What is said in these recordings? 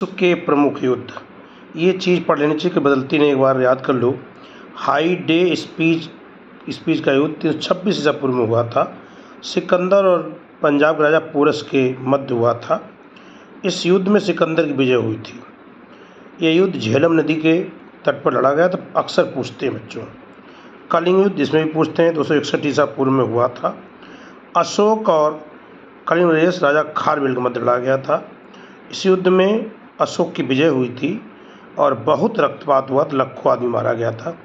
विश्व के प्रमुख युद्ध, ये चीज़ पढ़ लेनी चाहिए कि बदलती नहीं, एक बार याद कर लो। हाई डे स्पीच का युद्ध 326 ईसा पूर्व में हुआ था। सिकंदर और पंजाब के राजा पोरस के मध्य हुआ था। इस युद्ध में सिकंदर की विजय हुई थी। यह युद्ध झेलम नदी के तट पर लड़ा गया था। अक्सर पूछते हैं बच्चों, कलिंग युद्ध जिसमें भी पूछते हैं 261 ईसा पूर्व में हुआ था। अशोक और कलिंग नरेश राजा खारवेल के मध्य लड़ा गया था। इस युद्ध में अशोक की विजय हुई थी और बहुत रक्तपात हुआ, तो लाखों आदमी मारा गया था।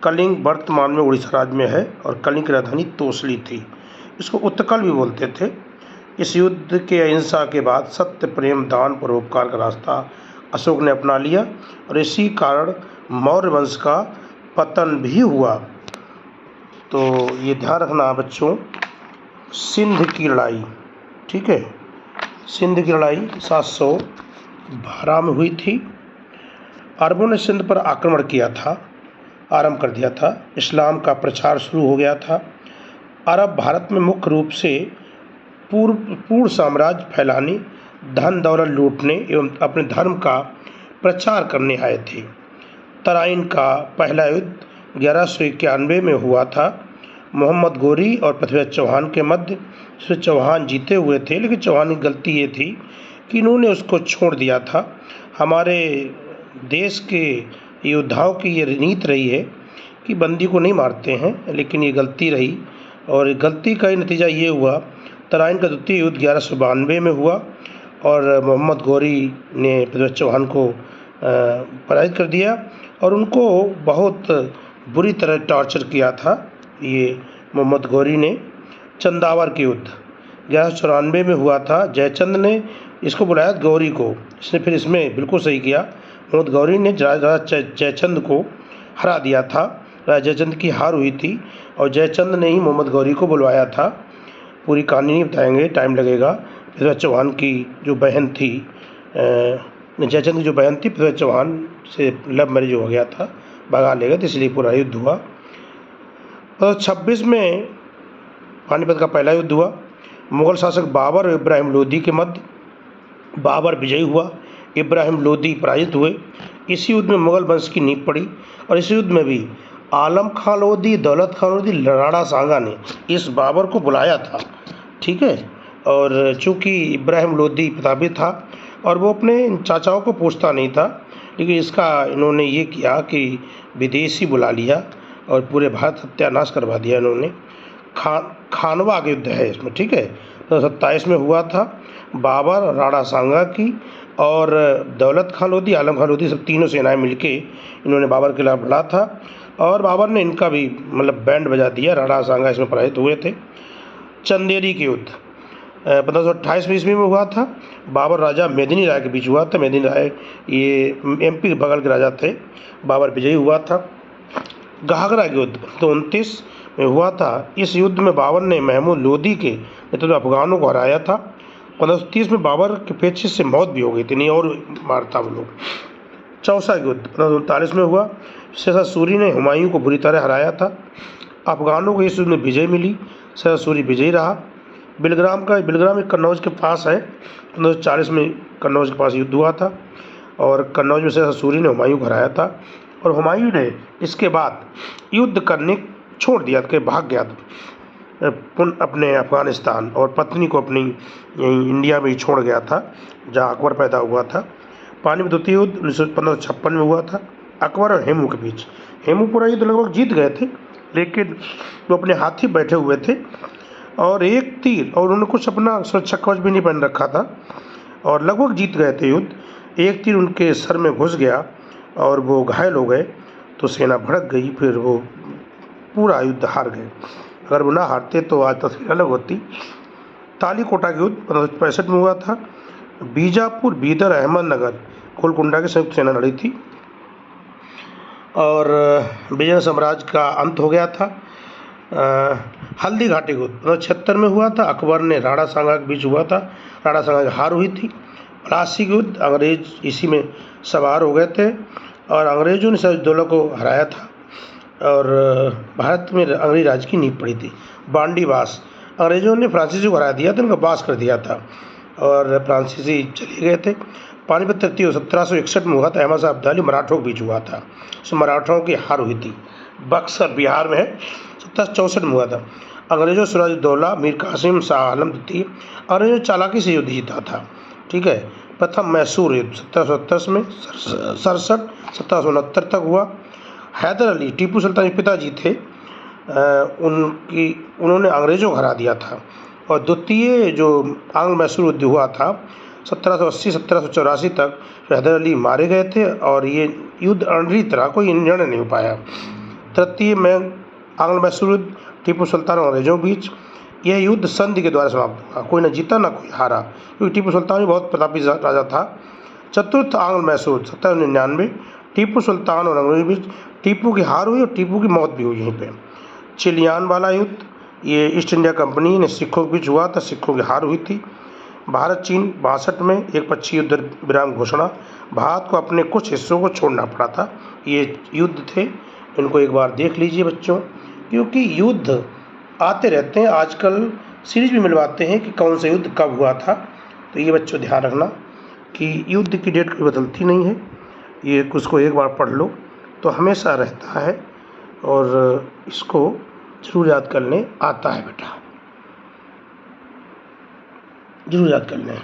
कलिंग वर्तमान में उड़ीसा राज्य में है और कलिंग की राजधानी तोसली थी। इसको उत्कल भी बोलते थे। इस युद्ध के अहिंसा के बाद सत्य, प्रेम, दान, परोपकार का रास्ता अशोक ने अपना लिया और इसी कारण मौर्य वंश का पतन भी हुआ। तो ये ध्यान रखना बच्चों। सिंध की लड़ाई, ठीक है, सिंध की लड़ाई 712 में हुई थी। अरबों ने सिंध पर आक्रमण किया था, आरंभ कर दिया था। इस्लाम का प्रचार शुरू हो गया था। अरब भारत में मुख्य रूप से पूर्ण साम्राज्य फैलाने, धन दौलत लूटने एवं अपने धर्म का प्रचार करने आए थे। तराइन का पहला युद्ध 1191 में हुआ था, मोहम्मद गोरी और पृथ्वीराज चौहान के मध्य। इसमें चौहान जीते हुए थे, लेकिन चौहान की गलती ये थी कि इन्होंने उसको छोड़ दिया था। हमारे देश के योद्धाओं की ये नीति रही है कि बंदी को नहीं मारते हैं, लेकिन ये गलती रही और गलती का ही नतीजा ये हुआ। तराइन का द्वितीय युद्ध 1192 में हुआ और मोहम्मद गोरी ने पृथ्वीराज चौहान को पराजित कर दिया और उनको बहुत बुरी तरह टॉर्चर किया था ये मोहम्मद गोरी ने। चंदावर के युद्ध 1194 में हुआ था। जयचंद ने इसको बुलाया गौरी को, इसने फिर इसमें बिल्कुल सही किया। मोहम्मद गौरी ने राजा जयचंद को हरा दिया था। राजा जयचंद की हार हुई थी और जयचंद ने ही मोहम्मद गौरी को बुलवाया था। पूरी कहानी नहीं बताएंगे, टाइम लगेगा। पृथ्वीराज चौहान की जो बहन थी, जयचंद की जो बहन थी, पृथ्वीराज चौहान से लव मैरिज हो गया था, भगा ले गए थे, इसलिए पूरा युद्ध हुआ। 26 में पानीपत का पहला युद्ध हुआ। मुगल शासक बाबर और इब्राहिम लोदी के मध्य बाबर विजयी हुआ, इब्राहिम लोदी पराजित हुए। इस युद्ध में मुगल वंश की नींव पड़ी और इस युद्ध में भी आलम खान लोदी, दौलत खान लोदी, राणा सांगा ने इस बाबर को बुलाया था, ठीक है। और चूँकि इब्राहिम लोदी प्रतापी था और वो अपने चाचाओं को पूछता नहीं था, लेकिन इसका इन्होंने ये किया कि विदेशी बुला लिया और पूरे भारत सत्यानाश करवा दिया इन्होंने। खानवा का युद्ध है इसमें, ठीक है। तो 27 में हुआ था। बाबर, राणा सांगा की और दौलत खान लोदी, आलम खान लोदी, सब तीनों सेनाएं मिलके इन्होंने बाबर के खिलाफ लड़ा था और बाबर ने इनका भी मतलब बैंड बजा दिया। राणा सांगा इसमें पराजित हुए थे। चंदेरी के युद्ध 1528 ईस्वी में हुआ था। बाबर राजा मेदिनी राय के बीच हुआ था। मेदिनी राय ये एमपी के बगल के राजा थे। बाबर विजयी हुआ था। घाघरा के युद्ध 1929 में हुआ था। इस युद्ध में बाबर ने महमूद लोदी के नेतृत्व में अफगानों को हराया था। 1530 में बाबर के पेचिश से मौत भी हो गई थी, नहीं और मारता वो लोग। चौसा युद्ध 1539 में हुआ। शेरशाह सूरी ने हुमायूं को बुरी तरह हराया था। अफगानों को इस युद्ध में विजय मिली, शेरशाह सूरी विजयी रहा। बिलग्राम एक कन्नौज के पास है। 1940 में कन्नौज के पास युद्ध हुआ था और कन्नौज में शेरशाह सूरी ने हुमायूं को हराया था और हुमायूं ने इसके बाद युद्ध करने छोड़ दिया कि भाग गया अपने अफगानिस्तान और पत्नी को अपनी इंडिया में ही छोड़ गया था, जहाँ अकबर पैदा हुआ था। पानीपत द्वितीय युद्ध 1556 में हुआ था, अकबर और हेमू के बीच। हेमू पूरा युद्ध लगभग जीत गए थे, लेकिन वो अपने हाथी बैठे हुए थे और एक तीर, और उन्होंने कुछ अपना सुरक्षा कवच भी नहीं पहन रखा था और लगभग जीत गए थे युद्ध। एक तीर उनके सर में घुस गया और वो घायल हो गए, तो सेना भड़क गई। फिर वो पूरा युद्ध हार गए। अगर वो ना हारते तो आज तस्वीर अलग होती। तालीकोटा के युद्ध 1565 में हुआ था। बीजापुर, बीदर, अहमदनगर, गोलकुंडा की संयुक्त सेना लड़ी थी और विजय साम्राज्य का अंत हो गया था। हल्दी घाटी युद्ध 1576 में हुआ था। अकबर ने राणा सांगा के बीच हुआ था। राणा सांगा की हार हुई थी। प्लासी युद्ध, अंग्रेज इसी में सवार हो गए थे और अंग्रेजों ने सिराजुद्दौला को हराया था और भारत में अंग्रेज राज की नींव पड़ी थी। बांडी वास, अंग्रेजों ने फ्रांसीसी को हरा दिया था, उनका वास कर दिया था और फ्रांसीसी चले गए थे। पानीपत तृतीय युद्ध 1761 में हुआ था, अहमद शाह अब्दाली मराठों के बीच हुआ था, उसमें मराठों की हार हुई थी। बक्सर बिहार में है, 1764 में हुआ था। अंग्रेजों सिराजुद्दौला मीर कासिम शाह आलम द्वितीय अंग्रेजों चालाकी से युद्ध जीता था। ठीक है। प्रथम मैसूर युद्ध 1770 में 67 1769 तक हुआ। हैदर अली टीपू सुल्तान के पिताजी थे, उन्होंने अंग्रेजों को हरा दिया था। और द्वितीय जो आंग्ल मैसूर युद्ध हुआ था 1780-1784 तक, हैदर अली मारे गए थे और ये युद्ध अणरी तरह कोई निर्णय नहीं हो पाया। तृतीय में आंग्ल मैसूर युद्ध टीपू सुल्तान और अंग्रेजों के बीच, यह युद्ध संधि के द्वारा समाप्त हुआ, कोई न जीता न कोई हारा, क्योंकि टीपू सुल्तान भी बहुत प्रतापी राजा था। चतुर्थ आंग्ल मैसूर 1799, टीपू सुल्तान और अंग्रेजों के बीच टीपू की हार हुई और टीपू की मौत भी हुई यहीं पे। चिलियान वाला युद्ध, ये ईस्ट इंडिया कंपनी ने सिखों के बीच हुआ था, सिखों की हार हुई थी। भारत चीन 62 में एक पक्षी युद्ध विराम घोषणा, भारत को अपने कुछ हिस्सों को छोड़ना पड़ा था। ये युद्ध थे, इनको एक बार देख लीजिए बच्चों, क्योंकि युद्ध आते रहते हैं, आजकल सीरीज भी मिलवाते हैं कि कौन सा युद्ध कब हुआ था। तो ये बच्चों ध्यान रखना कि युद्ध की डेट कभी बदलती नहीं है, ये उसको एक बार पढ़ लो तो हमेशा रहता है, और इसको ज़रूर याद करने आता है बेटा, ज़रूर याद कर लें।